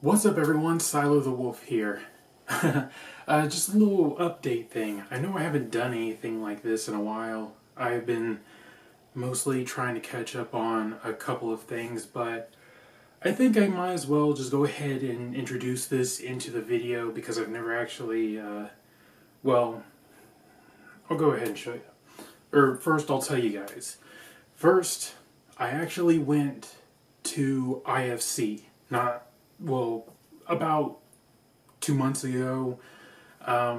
What's up everyone, Silo the Wolf here. Just a little update thing. I know I haven't done anything like this in a while. I've been mostly trying to catch up on a couple of things, but I think I might as well just go ahead and introduce this into the video because I've never actually, well, I'll go ahead and show you. Or first I'll tell you guys. First, I actually went to IFC, about 2 months ago. I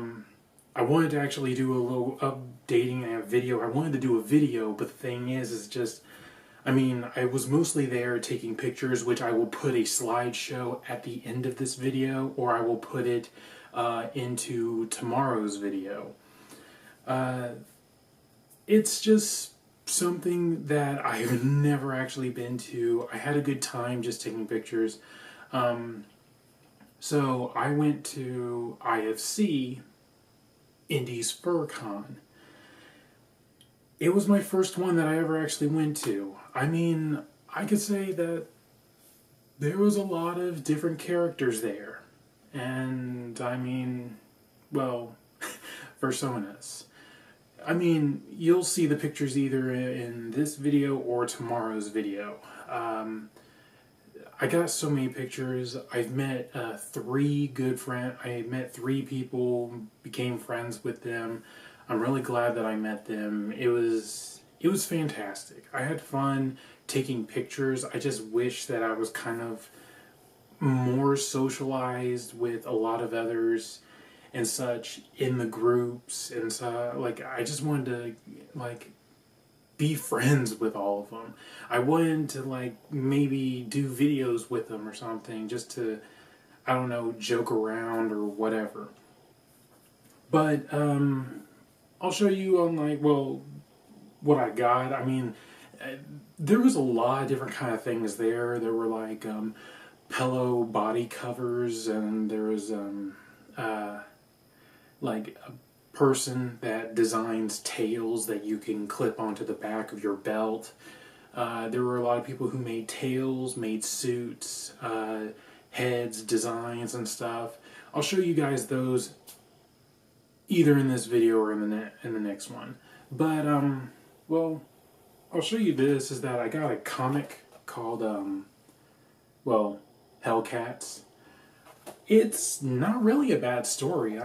wanted to actually do a little updating a video. I wanted to do a video, but the thing is just, I was mostly there taking pictures, which I will put a slideshow at the end of this video, or I will put it into tomorrow's video. It's just something that I've never actually been to. I had a good time just taking pictures. So I went to IFC, Indy's Fur Con. It was my first one that I ever actually went to. I could say that there was a lot of different characters there. And well, personas. You'll see the pictures either in this video or tomorrow's video. I got so many pictures. I've met three good friends. I met three people, became friends with them. I'm really glad that I met them. It was fantastic. I had fun taking pictures. I just wish that I was kind of more socialized with a lot of others and such in the groups, and so I just wanted to be friends with all of them. I wanted to maybe do videos with them or something, just to, I don't know, joke around or whatever. But I'll show you on what I got. There was a lot of different kind of things there. There were pillow body covers, and there was a person that designs tails that you can clip onto the back of your belt. There were a lot of people who made tails, made suits, heads, designs, and stuff. I'll show you guys those either in this video or in the next one. But I'll show you this. Is that I got a comic called Hellcats. It's not really a bad story.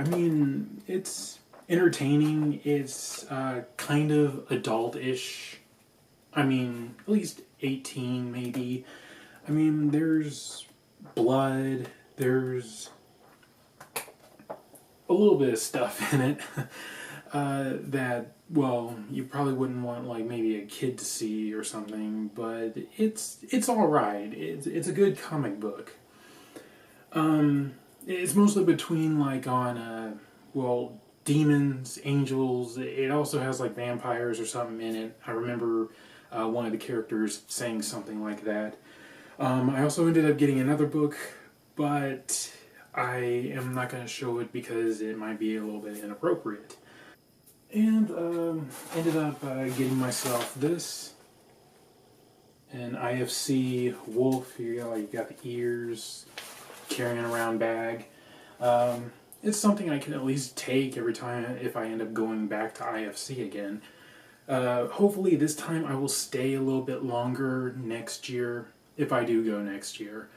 It's entertaining. It's kind of adult-ish. At least 18 maybe. There's blood. There's a little bit of stuff in it that, you probably wouldn't want maybe a kid to see or something, but it's alright. It's a good comic book. It's mostly between demons, angels. It also has vampires or something in it. I remember one of the characters saying something like that. I also ended up getting another book, but I am not going to show it because it might be a little bit inappropriate. And ended up getting myself this, an IFC wolf. Here you got the ears, carrying around bag. It's something I can at least take every time if I end up going back to IFC again. Hopefully this time I will stay a little bit longer next year, if I do go next year.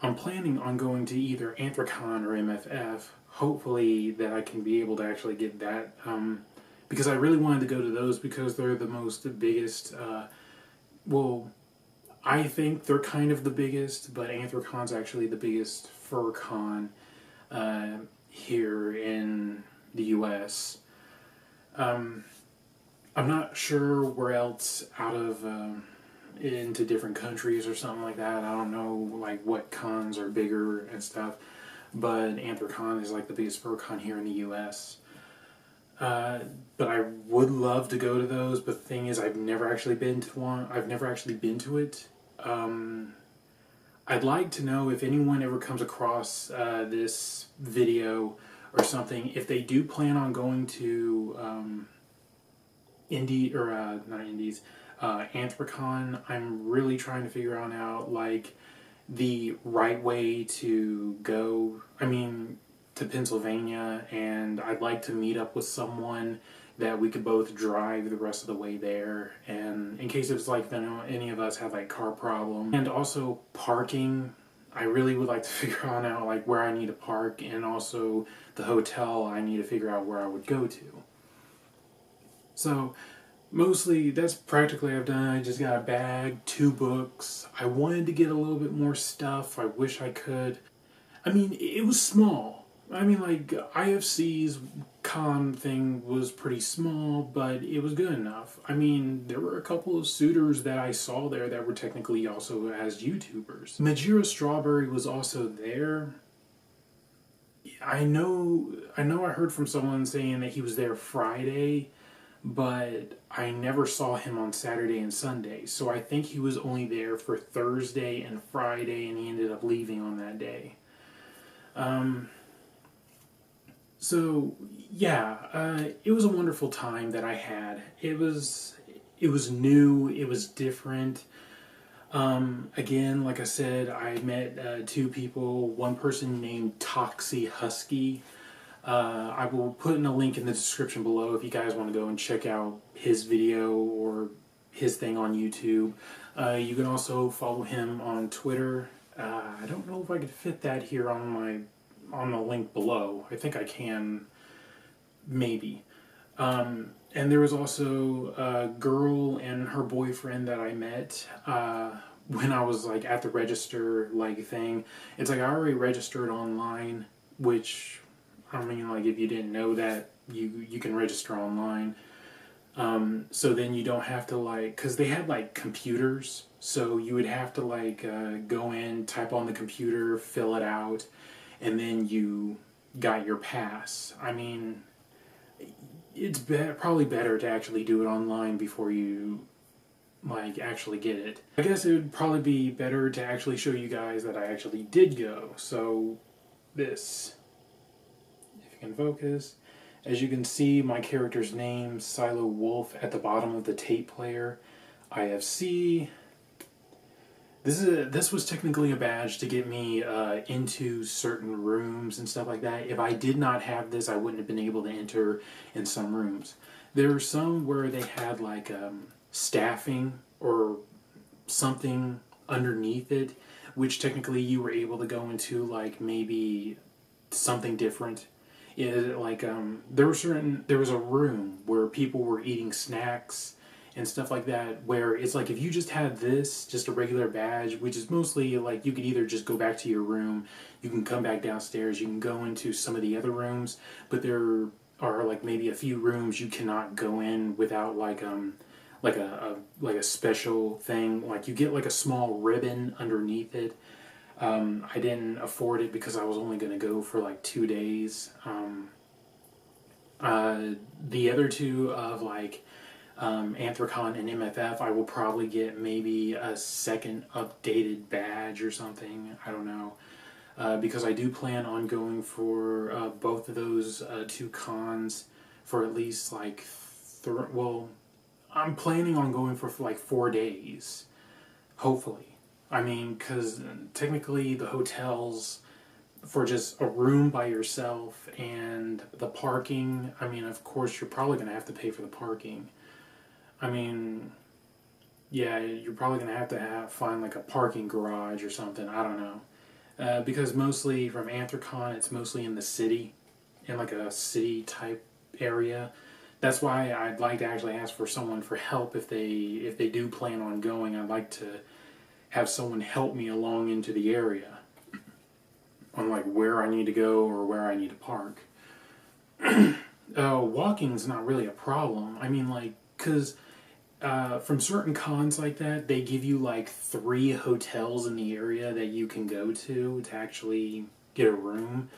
I'm planning on going to either Anthrocon or MFF. Hopefully that I can be able to actually get that, because I really wanted to go to those because they're the biggest, I think they're kind of the biggest, but Anthrocon's actually the biggest fur con here in the US. I'm not sure where else out of into different countries or something like that. I don't know what cons are bigger and stuff, but Anthrocon is the biggest fur con here in the US. But I would love to go to those, but the thing is I've never actually been to one. I've never actually been to it. I'd like to know if anyone ever comes across this video or something, if they do plan on going to Anthrocon. I'm really trying to figure out the right way to go, to Pennsylvania, and I'd like to meet up with someone that we could both drive the rest of the way there, and in case it's like, any of us have like car problems. And also parking, I really would like to figure out like where I need to park, and also the hotel I need to figure out where I would go to. So mostly that's practically I've done. I just got a bag, 2 books. I wanted to get a little bit more stuff. I wish I could. It was small. Like IFC's con thing was pretty small, but it was good enough. There were a couple of suitors that I saw there that were technically also as YouTubers. Majira Strawberry was also there. I know I heard from someone saying that he was there Friday, but I never saw him on Saturday and Sunday. So I think he was only there for Thursday and Friday, and he ended up leaving on that day. So yeah, it was a wonderful time that I had. It was new, it was different. Again, like I said, I met 2 people. One person named Toxie Husky. I will put in a link in the description below if you guys want to go and check out his video or his thing on YouTube. You can also follow him on Twitter. I don't know if I could fit that here on the link below. I think I can, maybe. And there was also a girl and her boyfriend that I met when I was like at the register thing. It's like I already registered online, which like if you didn't know that, you can register online. So then you don't have to because they had computers, so you would have to go in, type on the computer, fill it out, and then you got your pass. It's probably better to actually do it online before you actually get it. I guess it would probably be better to actually show you guys that I actually did go. So this, if you can focus, as you can see, my character's name, Silo Wolf, at the bottom of the tape player. IFC. This was technically a badge to get me into certain rooms and stuff like that. If I did not have this, I wouldn't have been able to enter in some rooms. There were some where they had staffing or something underneath it, which technically you were able to go into maybe something different. There was a room where people were eating snacks and stuff like that, where it's if you just had this, just a regular badge, which is mostly you could either just go back to your room, you can come back downstairs, you can go into some of the other rooms, but there are maybe a few rooms you cannot go in without a special thing. You get a small ribbon underneath it. I didn't afford it because I was only going to go for 2 days. The other 2 of Anthrocon and MFF, I will probably get maybe a second updated badge or something. I don't know. Because I do plan on going for both of those 2 cons for at least I'm planning on going for 4 days. Hopefully. Because technically the hotels for just a room by yourself and the parking, of course you're probably going to have to pay for the parking. Yeah, you're probably going to have find a parking garage or something, I don't know. Because mostly from Anthrocon, it's mostly in the city, in a city type area. That's why I'd like to actually ask for someone for help if they do plan on going. I'd like to have someone help me along into the area on where I need to go or where I need to park. Walking's not really a problem. Because from certain cons like that, they give you 3 hotels in the area that you can go to actually get a room.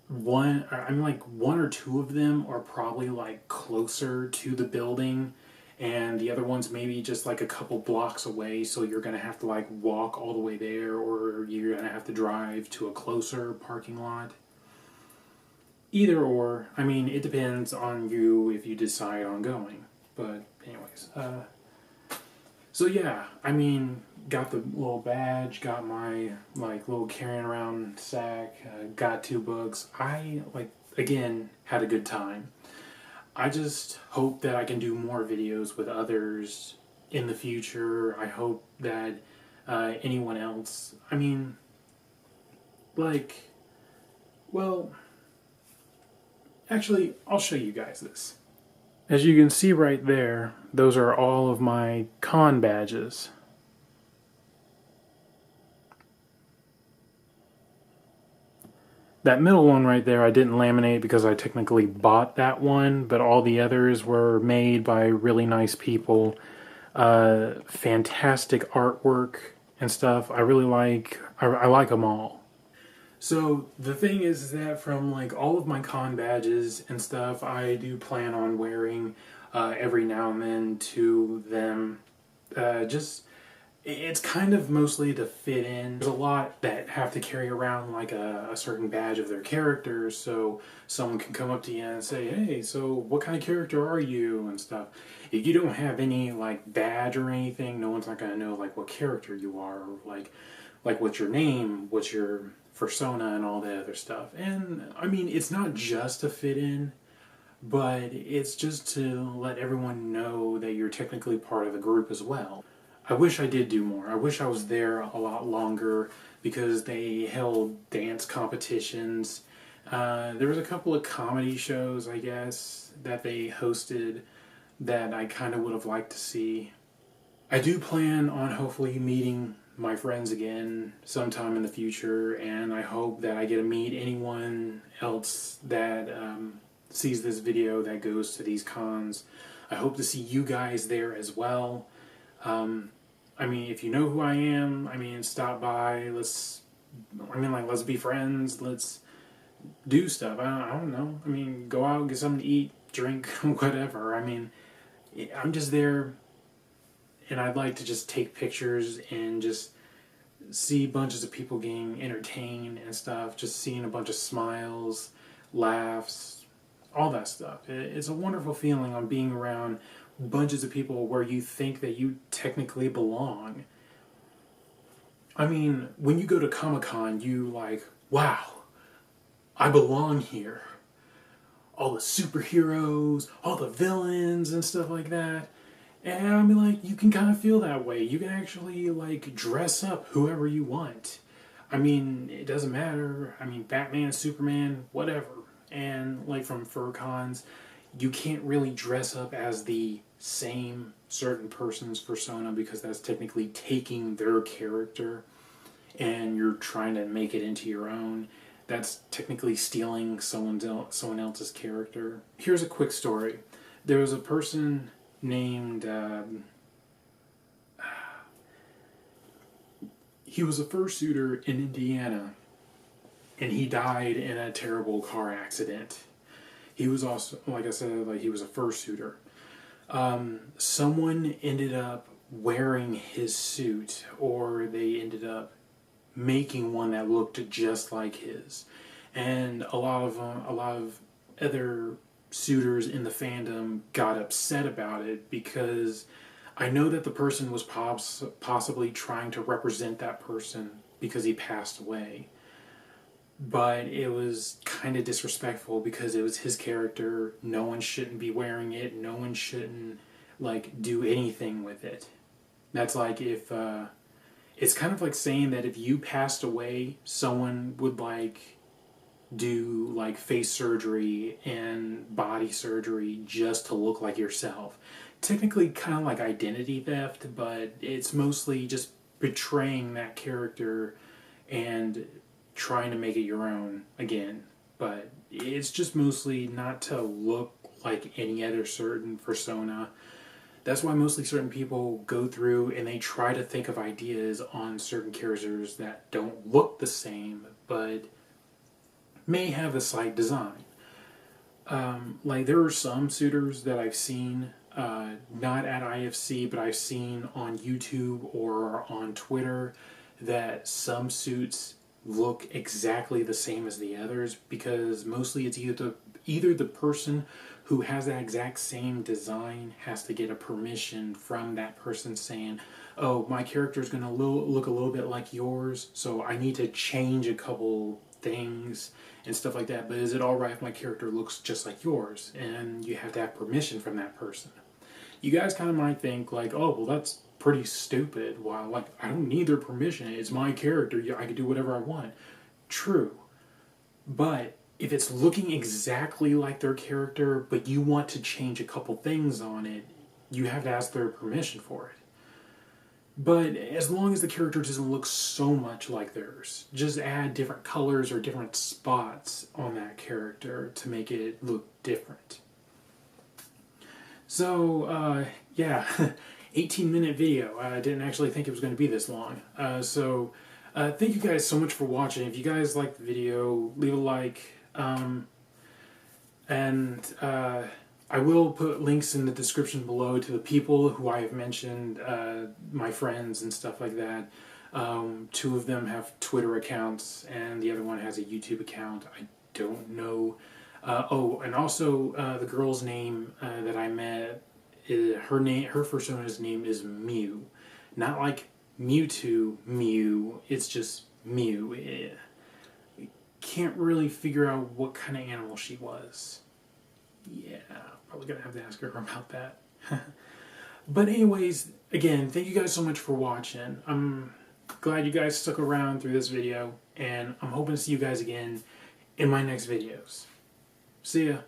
One or 2 of them are probably closer to the building, and the other one's maybe just a couple blocks away, so you're gonna have to walk all the way there, or you're gonna have to drive to a closer parking lot. Either or, it depends on you if you decide on going. But anyways, so yeah, got the little badge, got my like little carrying around sack, got 2 books. I like again had a good time. I just hope that I can do more videos with others in the future. I hope that anyone else, I mean, like, well, actually, I'll show you guys this. As you can see right there, those are all of my con badges. That middle one right there I didn't laminate because I technically bought that one, but all the others were made by really nice people. Fantastic artwork and stuff. I really like, I like them all. So the thing is that from like all of my con badges and stuff, I do plan on wearing every now and then to them. Just it's kind of mostly to fit in. There's a lot that have to carry around like a certain badge of their characters, so someone can come up to you and say, "Hey, so what kind of character are you?" and stuff. If you don't have any like badge or anything, no one's not gonna know like what character you are, or like what's your name, what's your persona, and all that other stuff. And I mean, it's not just to fit in, but it's just to let everyone know that you're technically part of the group as well. I wish I did do more. I wish I was there a lot longer because they held dance competitions. There was a couple of comedy shows, I guess, that they hosted that I kind of would have liked to see. I do plan on hopefully meeting my friends again sometime in the future, and I hope that I get to meet anyone else that sees this video that goes to these cons. I hope to see you guys there as well. I mean, if you know who I am, I mean, stop by. Let's be friends. Let's do stuff. I don't know. I mean, go out, get something to eat, drink, whatever. I mean, I'm just there, and I'd like to just take pictures and just see bunches of people getting entertained and stuff. Just seeing a bunch of smiles, laughs, all that stuff. It's a wonderful feeling on being around bunches of people where you think that you technically belong. I mean, when you go to Comic-Con, you like, wow, I belong here. All the superheroes, all the villains and stuff like that. And I mean, like, you can kind of feel that way. You can actually, like, dress up whoever you want. I mean, it doesn't matter. I mean, Batman, Superman, whatever. And, like, from FurCons, you can't really dress up as the same certain person's persona because that's technically taking their character and you're trying to make it into your own. That's technically stealing someone else's character. Here's a quick story. There was a person named he was a fursuiter in Indiana, and he died in a terrible car accident. He was also, like I said, like he was a fursuiter. Someone ended up wearing his suit, or they ended up making one that looked just like his, and a lot of other suitors in the fandom got upset about it because I know that the person was possibly trying to represent that person because he passed away. But it was kind of disrespectful because it was his character. No one shouldn't be wearing it. No one shouldn't like do anything with it. That's like if it's kind of like saying that if you passed away, someone would like do like face surgery and body surgery just to look like yourself. Technically kind of like identity theft, but it's mostly just betraying that character and trying to make it your own again. But it's just mostly not to look like any other certain persona. That's why mostly certain people go through and they try to think of ideas on certain characters that don't look the same, but may have a slight design. Like there are some suitors that I've seen, not at IFC, but I've seen on YouTube or on Twitter that some suits look exactly the same as the others because mostly it's either the person who has that exact same design has to get a permission from that person saying, oh, my character is going to look a little bit like yours, so I need to change a couple things and stuff like that. But is it alright if my character looks just like yours? And you have to have permission from that person. You guys kind of might think like, oh, well, that's pretty stupid. While like, I don't need their permission. It's my character. I can do whatever I want. True. But if it's looking exactly like their character, but you want to change a couple things on it, you have to ask their permission for it. But as long as the character doesn't look so much like theirs, just add different colors or different spots on that character to make it look different. So, yeah, 18-minute video. I didn't actually think it was going to be this long. Thank you guys so much for watching. If you guys liked the video, leave a like. I will put links in the description below to the people who I have mentioned, my friends and stuff like that. 2 of them have Twitter accounts, and the other one has a YouTube account. I don't know. And also the girl's name that I met, her first name is Mew, not like Mewtwo, Mew. It's just Mew. Can't really figure out what kind of animal she was. Yeah, probably gonna have to ask her about that. But anyways, again, thank you guys so much for watching. I'm glad you guys stuck around through this video, and I'm hoping to see you guys again in my next videos. See ya.